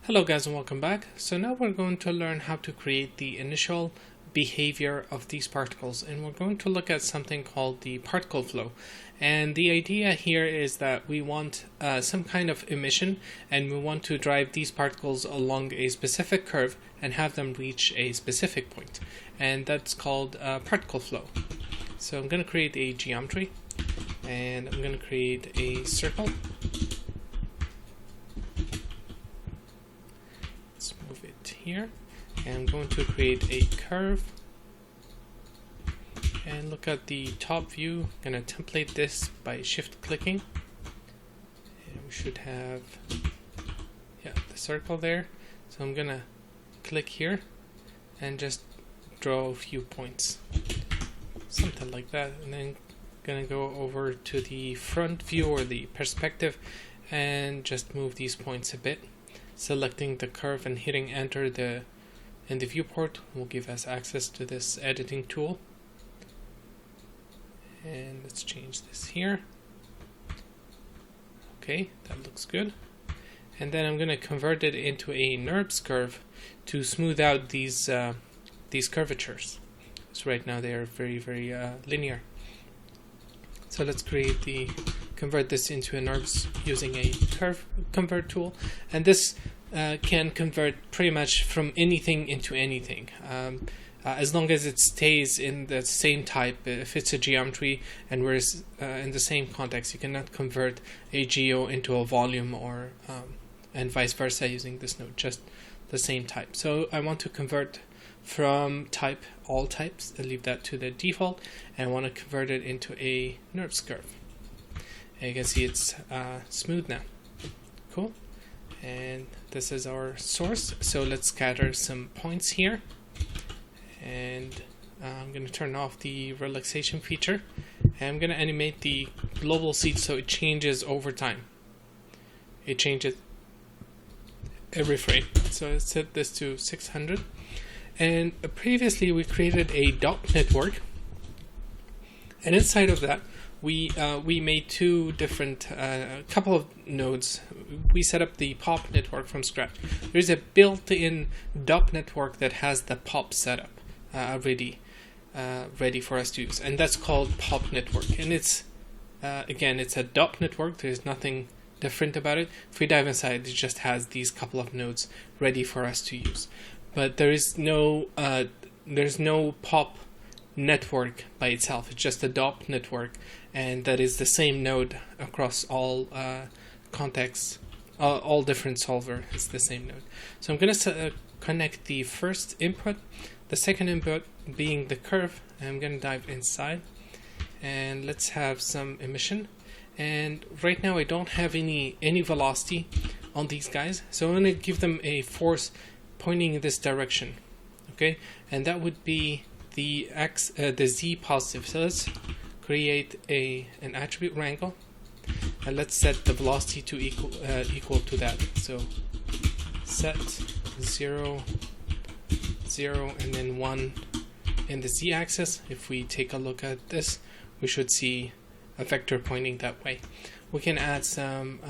Hello guys and welcome back. So now we're going to learn how to create the initial behavior of these particles, and we're going to look at something called the particle flow. And the idea here is that we want some kind of emission, and we want to drive these particles along a specific curve and have them reach a specific point, and that's called particle flow. So I'm going to create a geometry, and I'm going to create a circle. Move it here, and I'm going to create a curve, and look at the top view. I'm going to template this by shift clicking, and we should have the circle there. So I'm going to click here and just draw a few points, something like that, and then going to go over to the front view or the perspective and just move these points a bit. Selecting the curve and hitting enter in the viewport will give us access to this editing tool. And let's change this here. Okay, that looks good. And then I'm going to convert it into a NURBS curve to smooth out these curvatures. So right now they are very linear. So let's convert this into a NURBS using a curve convert tool, and this can convert pretty much from anything into anything, as long as it stays in the same type. If it's a geometry and we're in the same context, you cannot convert a geo into a volume or and vice versa using this node, just the same type. So I want to convert from type all types. I leave that to the default, and I want to convert it into a NURBS curve. And you can see it's smooth now. Cool. And this is our source. So let's scatter some points here, and I'm going to turn off the relaxation feature, and I'm going to animate the global seed so it changes over time. It changes every frame. So let's set this to 600. And previously we created a dot network, and inside of that we made two different couple of nodes. We set up the POP network from scratch. There's a built-in dot network that has the POP setup ready for us to use, and that's called POP network. And it's again, it's a dot network. There's nothing different about it. If we dive inside, it just has these couple of nodes ready for us to use. But there's no POP network by itself. It's just a DOP network, and that is the same node across all contexts, all different solver. It's the same node. So I'm going to connect the first input, the second input being the curve, and I'm going to dive inside, and let's have some emission. And right now I don't have any velocity on these guys, so I'm going to give them a force pointing in this direction, okay, and that would be the z positive. So let's create an attribute wrangle, and let's set the velocity to equal to that. So set 0, 0, and then 1 in the z axis. If we take a look at this, we should see a vector pointing that way. We can add some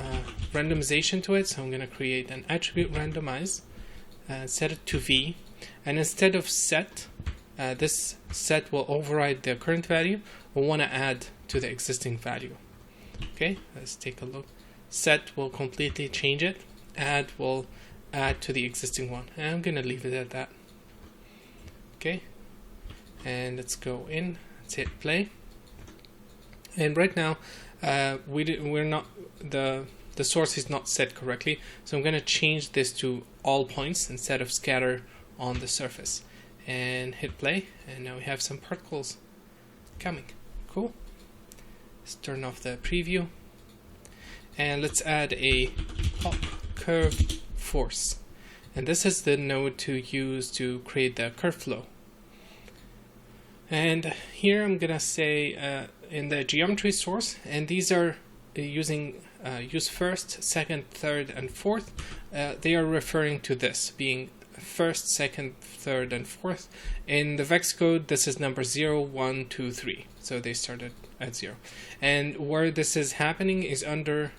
randomization to it, so I'm going to create an attribute randomize. Set it to v, and instead of set, this set will override the current value. We want to add to the existing value. Okay, let's take a look. Set will completely change it. Add will add to the existing one, and I'm going to leave it at that. Okay, and let's go in. Let's hit play. And right now, we're not the source is not set correctly, so I'm going to change this to all points instead of scatter on the surface, and hit play, and now we have some particles coming. Cool. Let's turn off the preview, and let's add a pop curve force, and this is the node to use to create the curve flow. And here I'm gonna say in the geometry source, and these are using use first, second, third, and fourth. They are referring to this being first, second, third, and fourth. In the Vex code, this is number 0, 1, 2, 3. So they started at 0. And where this is happening is under,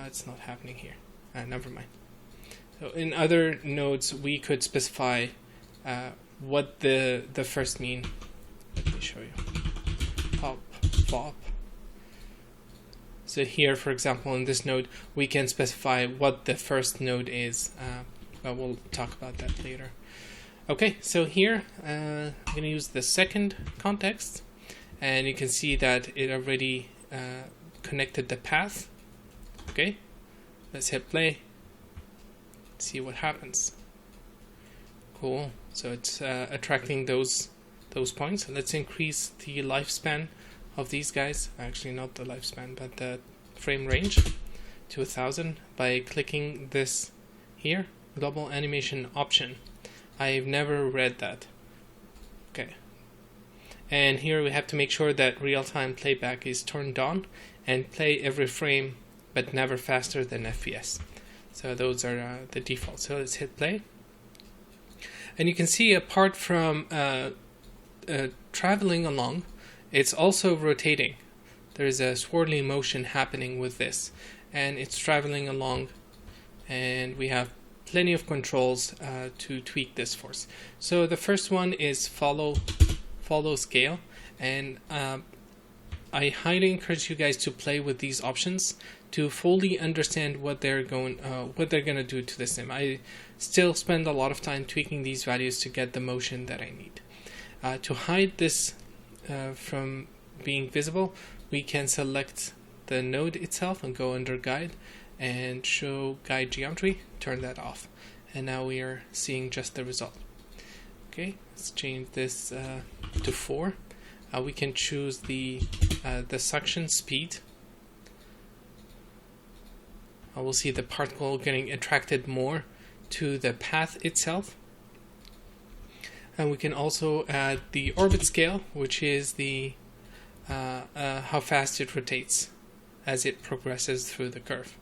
it's not happening here. Never mind. So in other nodes, we could specify what the first mean. Let me show you. Pop, pop. So here, for example, in this node, we can specify what the first node is, but we'll talk about that later. Okay, so here I'm going to use the second context, and you can see that it already connected the path. Okay, let's hit play, see what happens. Cool, so it's attracting those points. Let's increase the lifespan of these guys, actually not the lifespan, but the frame range to 1000 by clicking this here, global animation option. I've never read that. Okay. And here we have to make sure that real-time playback is turned on and play every frame, but never faster than FPS. So those are the defaults. So let's hit play. And you can see apart from traveling along, it's also rotating. There's a swirly motion happening with this, and it's traveling along, and we have plenty of controls to tweak this force. So the first one is follow scale, and I highly encourage you guys to play with these options to fully understand what they're gonna do to the sim. I still spend a lot of time tweaking these values to get the motion that I need. To hide this from being visible, we can select the node itself and go under guide and show guide geometry, turn that off, and now we are seeing just the result. Okay, let's change this to 4. We can choose the suction speed. We'll see the particle getting attracted more to the path itself. And we can also add the orbit scale, which is the how fast it rotates as it progresses through the curve.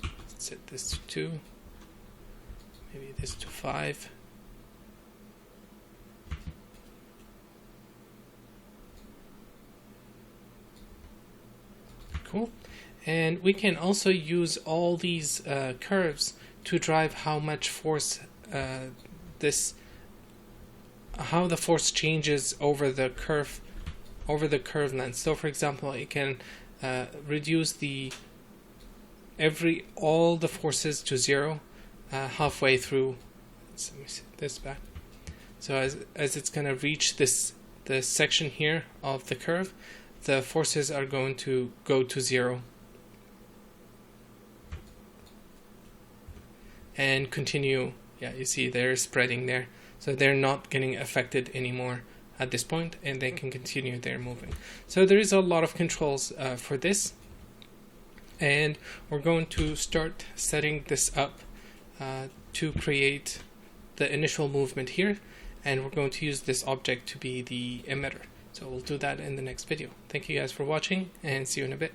Let's set this to 2, maybe this to 5. Cool. And we can also use all these curves to drive how much force how the force changes over the curve length. So for example, it can reduce all the forces to 0 halfway through. Let me set this back. So as it's going to reach this section here of the curve, the forces are going to go to 0 and continue. Yeah, you see they're spreading there, so they're not getting affected anymore at this point, and they can continue their moving. So there is a lot of controls for this, and we're going to start setting this up to create the initial movement here, and we're going to use this object to be the emitter. So we'll do that in the next video. Thank you guys for watching, and see you in a bit.